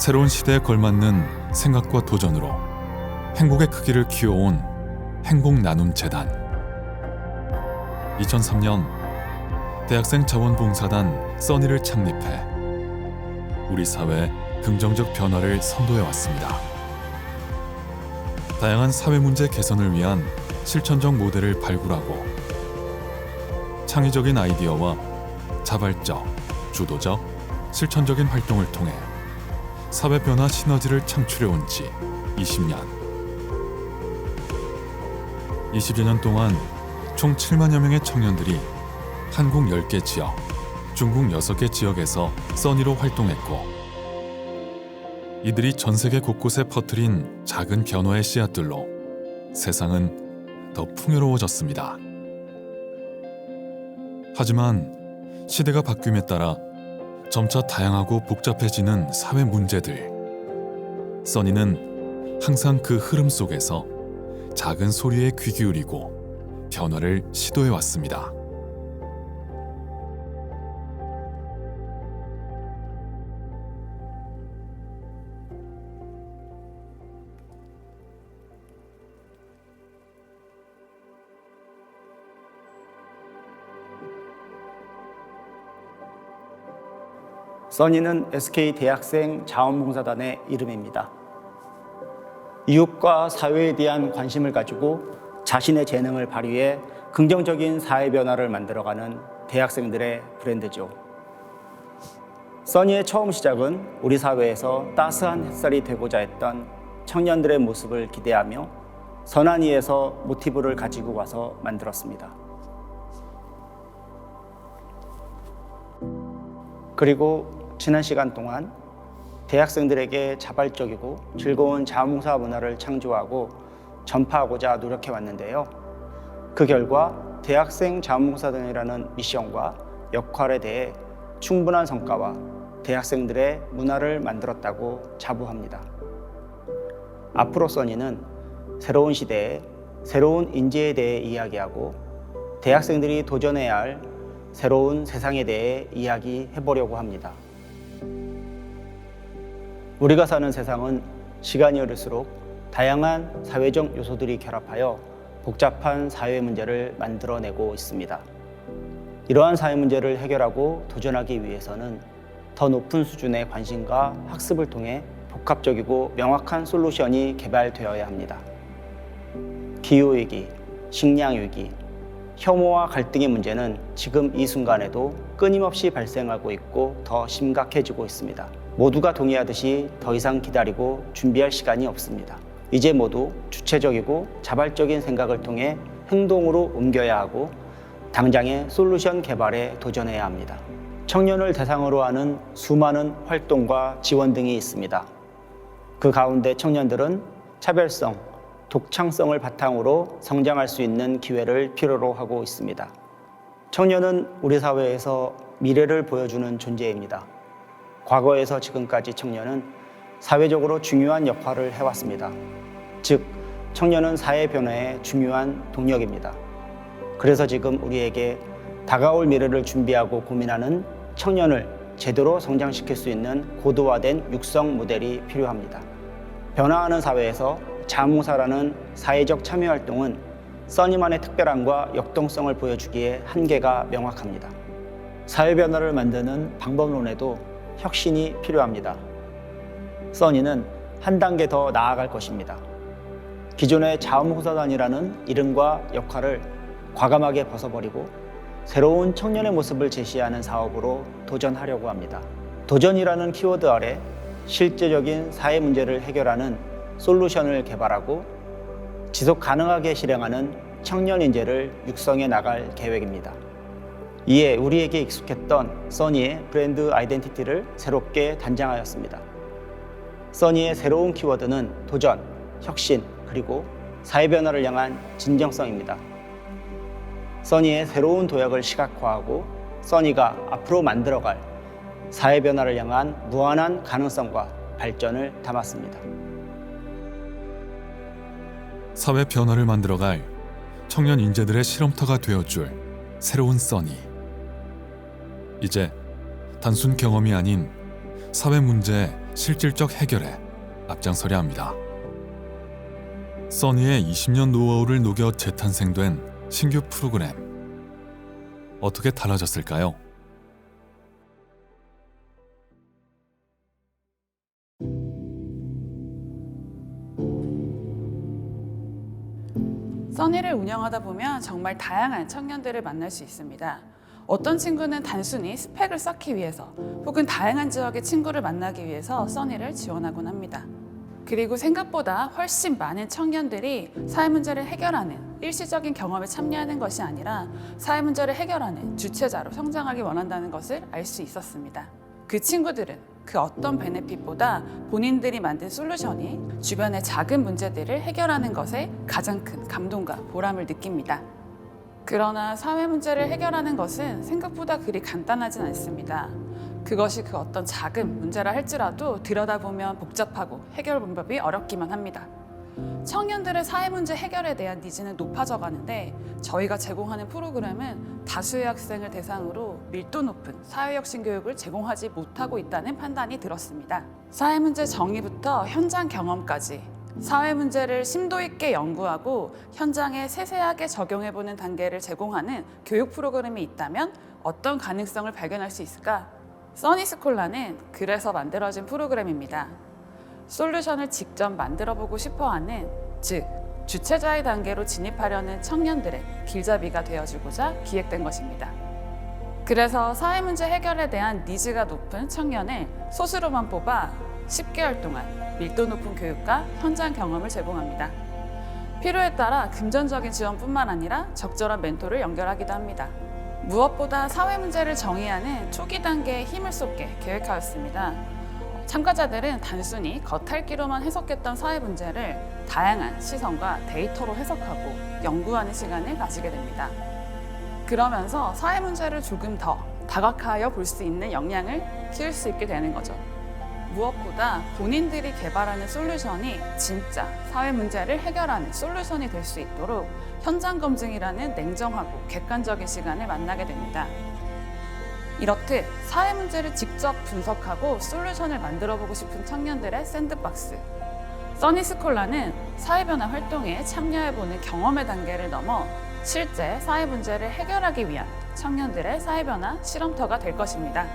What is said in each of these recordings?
새로운 시대에 걸맞는 생각과 도전으로 행복의 크기를 키워온 행복나눔재단. 2003년 대학생 자원봉사단 써니를 창립해 우리 사회에 긍정적 변화를 선도해왔습니다. 다양한 사회 문제 개선을 위한 실천적 모델을 발굴하고 창의적인 아이디어와 자발적, 주도적, 실천적인 활동을 통해 사회 변화 시너지를 창출해온 지 20년. 20여 년 동안 총 7만여 명의 청년들이 한국 10개 지역, 중국 6개 지역에서 써니로 활동했고, 이들이 전 세계 곳곳에 퍼뜨린 작은 변화의 씨앗들로 세상은 더 풍요로워졌습니다. 하지만 시대가 바뀜에 따라 점차 다양하고 복잡해지는 사회 문제들. 써니는 항상 그 흐름 속에서 작은 소리에 귀 기울이고 변화를 시도해왔습니다. 써니는 SK 대학생 자원봉사단의 이름입니다. 이웃과 사회에 대한 관심을 가지고 자신의 재능을 발휘해 긍정적인 사회 변화를 만들어가는 대학생들의 브랜드죠. 써니의 처음 시작은 우리 사회에서 따스한 햇살이 되고자 했던 청년들의 모습을 기대하며 선한 이에서 모티브를 가지고 와서 만들었습니다. 그리고 지난 시간 동안 대학생들에게 자발적이고 즐거운 자원봉사 문화를 창조하고 전파하고자 노력해 왔는데요. 그 결과 대학생 자원봉사단이라는 미션과 역할에 대해 충분한 성과와 대학생들의 문화를 만들었다고 자부합니다. 앞으로 써니는 새로운 시대에 새로운 인재에 대해 이야기하고 대학생들이 도전해야 할 새로운 세상에 대해 이야기해보려고 합니다. 우리가 사는 세상은 시간이 흐를수록 다양한 사회적 요소들이 결합하여 복잡한 사회 문제를 만들어내고 있습니다. 이러한 사회 문제를 해결하고 도전하기 위해서는 더 높은 수준의 관심과 학습을 통해 복합적이고 명확한 솔루션이 개발되어야 합니다. 기후위기, 식량위기, 혐오와 갈등의 문제는 지금 이 순간에도 끊임없이 발생하고 있고 더 심각해지고 있습니다. 모두가 동의하듯이 더 이상 기다리고 준비할 시간이 없습니다. 이제 모두 주체적이고 자발적인 생각을 통해 행동으로 옮겨야 하고 당장의 솔루션 개발에 도전해야 합니다. 청년을 대상으로 하는 수많은 활동과 지원 등이 있습니다. 그 가운데 청년들은 차별성, 독창성을 바탕으로 성장할 수 있는 기회를 필요로 하고 있습니다. 청년은 우리 사회에서 미래를 보여주는 존재입니다. 과거에서 지금까지 청년은 사회적으로 중요한 역할을 해왔습니다. 즉, 청년은 사회 변화의 중요한 동력입니다. 그래서 지금 우리에게 다가올 미래를 준비하고 고민하는 청년을 제대로 성장시킬 수 있는 고도화된 육성 모델이 필요합니다. 변화하는 사회에서 자원봉사라는 사회적 참여 활동은 써니만의 특별함과 역동성을 보여주기에 한계가 명확합니다. 사회 변화를 만드는 방법론에도 혁신이 필요합니다. 써니는 한 단계 더 나아갈 것입니다. 기존의 자원봉사단이라는 이름과 역할을 과감하게 벗어버리고 새로운 청년의 모습을 제시하는 사업으로 도전하려고 합니다. 도전이라는 키워드 아래 실제적인 사회 문제를 해결하는 솔루션을 개발하고 지속 가능하게 실행하는 청년 인재를 육성해 나갈 계획입니다. 이에 우리에게 익숙했던 써니의 브랜드 아이덴티티를 새롭게 단장하였습니다. 써니의 새로운 키워드는 도전, 혁신, 그리고 사회 변화를 향한 진정성입니다. 써니의 새로운 도약을 시각화하고 써니가 앞으로 만들어갈 사회 변화를 향한 무한한 가능성과 발전을 담았습니다. 사회 변화를 만들어갈 청년 인재들의 실험터가 되어줄 새로운 써니. 이제 단순 경험이 아닌 사회 문제 실질적 해결에 앞장서려 합니다. 써니의 20년 노하우를 녹여 재탄생된 신규 프로그램. 어떻게 달라졌을까요? 써니를 운영하다 보면 정말 다양한 청년들을 만날 수 있습니다. 어떤 친구는 단순히 스펙을 쌓기 위해서 혹은 다양한 지역의 친구를 만나기 위해서 써니를 지원하곤 합니다. 그리고 생각보다 훨씬 많은 청년들이 사회 문제를 해결하는 일시적인 경험에 참여하는 것이 아니라 사회 문제를 해결하는 주체자로 성장하기 원한다는 것을 알 수 있었습니다. 그 친구들은 그 어떤 베네핏보다 본인들이 만든 솔루션이 주변의 작은 문제들을 해결하는 것에 가장 큰 감동과 보람을 느낍니다. 그러나 사회 문제를 해결하는 것은 생각보다 그리 간단하진 않습니다. 그것이 그 어떤 작은 문제라 할지라도 들여다보면 복잡하고 해결 방법이 어렵기만 합니다. 청년들의 사회 문제 해결에 대한 니즈는 높아져 가는데 저희가 제공하는 프로그램은 다수의 학생을 대상으로 밀도 높은 사회혁신 교육을 제공하지 못하고 있다는 판단이 들었습니다. 사회 문제 정의부터 현장 경험까지 사회 문제를 심도 있게 연구하고 현장에 세세하게 적용해보는 단계를 제공하는 교육 프로그램이 있다면 어떤 가능성을 발견할 수 있을까? 써니스콜라는 그래서 만들어진 프로그램입니다. 솔루션을 직접 만들어보고 싶어하는, 즉 주체자의 단계로 진입하려는 청년들의 길잡이가 되어주고자 기획된 것입니다. 그래서 사회 문제 해결에 대한 니즈가 높은 청년을 소수로만 뽑아 10개월 동안 밀도 높은 교육과 현장 경험을 제공합니다. 필요에 따라 금전적인 지원뿐만 아니라 적절한 멘토를 연결하기도 합니다. 무엇보다 사회 문제를 정의하는 초기 단계에 힘을 쏟게 계획하였습니다. 참가자들은 단순히 겉핥기로만 해석했던 사회 문제를 다양한 시선과 데이터로 해석하고 연구하는 시간을 가지게 됩니다. 그러면서 사회 문제를 조금 더 다각화하여 볼 수 있는 역량을 키울 수 있게 되는 거죠. 무엇보다 본인들이 개발하는 솔루션이 진짜 사회 문제를 해결하는 솔루션이 될 수 있도록 현장 검증이라는 냉정하고 객관적인 시간을 만나게 됩니다. 이렇듯 사회 문제를 직접 분석하고 솔루션을 만들어보고 싶은 청년들의 샌드박스. 써니스콜라는 사회변화 활동에 참여해보는 경험의 단계를 넘어 실제 사회 문제를 해결하기 위한 청년들의 사회변화 실험터가 될 것입니다.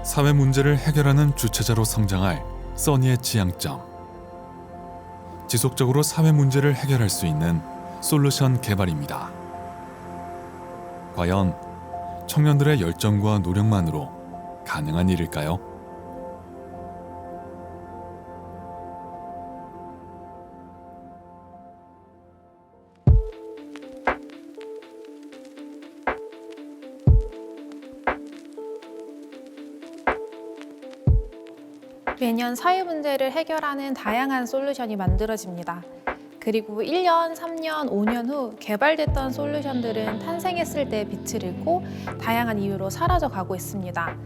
사회 문제를 해결하는 주체자로 성장할 써니의 지향점. 지속적으로 사회 문제를 해결할 수 있는 솔루션 개발입니다. 과연 청년들의 열정과 노력만으로 가능한 일일까요? 매년 사회 문제를 해결하는 다양한 솔루션이 만들어집니다. 그리고 1년, 3년, 5년 후 개발됐던 솔루션들은 탄생했을 때 빛을 잃고 다양한 이유로 사라져 가고 있습니다.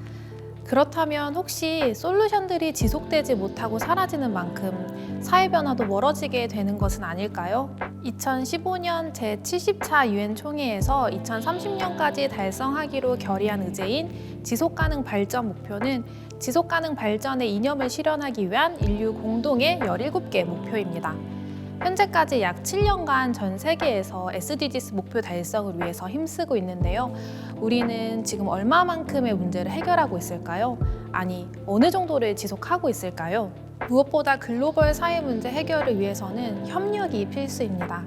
그렇다면 혹시 솔루션들이 지속되지 못하고 사라지는 만큼 사회 변화도 멀어지게 되는 것은 아닐까요? 2015년 제70차 유엔 총회에서 2030년까지 달성하기로 결의한 의제인 지속가능 발전 목표는 지속가능 발전의 이념을 실현하기 위한 인류 공동의 17개 목표입니다. 현재까지 약 7년간 전 세계에서 SDGs 목표 달성을 위해서 힘쓰고 있는데요. 우리는 지금 얼마만큼의 문제를 해결하고 있을까요? 아니, 어느 정도를 지속하고 있을까요? 무엇보다 글로벌 사회 문제 해결을 위해서는 협력이 필수입니다.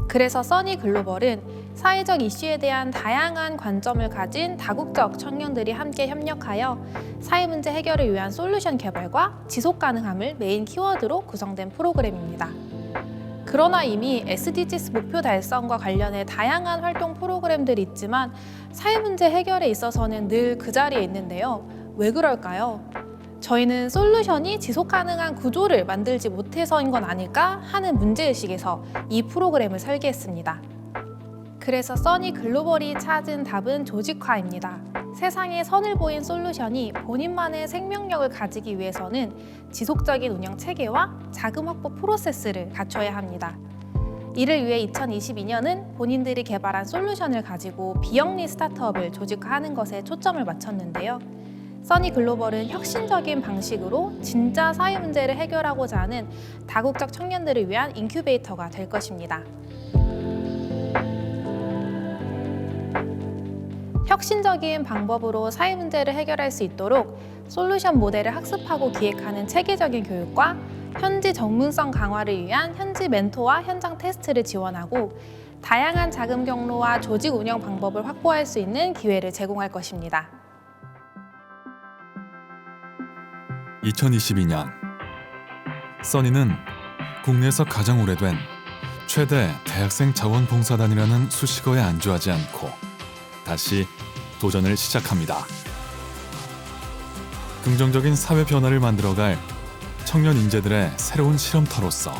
그래서 써니 글로벌은 사회적 이슈에 대한 다양한 관점을 가진 다국적 청년들이 함께 협력하여 사회 문제 해결을 위한 솔루션 개발과 지속 가능함을 메인 키워드로 구성된 프로그램입니다. 그러나 이미 SDGs 목표 달성과 관련해 다양한 활동 프로그램들이 있지만 사회 문제 해결에 있어서는 늘 그 자리에 있는데요. 왜 그럴까요? 저희는 솔루션이 지속 가능한 구조를 만들지 못해서인 건 아닐까 하는 문제의식에서 이 프로그램을 설계했습니다. 그래서 써니 글로벌이 찾은 답은 조직화입니다. 세상에 선을 보인 솔루션이 본인만의 생명력을 가지기 위해서는 지속적인 운영 체계와 자금 확보 프로세스를 갖춰야 합니다. 이를 위해 2022년은 본인들이 개발한 솔루션을 가지고 비영리 스타트업을 조직화하는 것에 초점을 맞췄는데요. 써니글로벌은 혁신적인 방식으로 진짜 사회 문제를 해결하고자 하는 다국적 청년들을 위한 인큐베이터가 될 것입니다. 혁신적인 방법으로 사회 문제를 해결할 수 있도록 솔루션 모델을 학습하고 기획하는 체계적인 교육과 현지 전문성 강화를 위한 현지 멘토와 현장 테스트를 지원하고 다양한 자금 경로와 조직 운영 방법을 확보할 수 있는 기회를 제공할 것입니다. 2022년 써니는 국내에서 가장 오래된 최대 대학생 자원봉사단이라는 수식어에 안주하지 않고 다시 도전을 시작합니다. 긍정적인 사회 변화를 만들어갈 청년 인재들의 새로운 실험터로서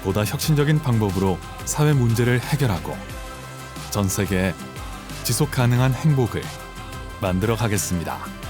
보다 혁신적인 방법으로 사회 문제를 해결하고 전 세계에 지속 가능한 행복을 만들어 가겠습니다.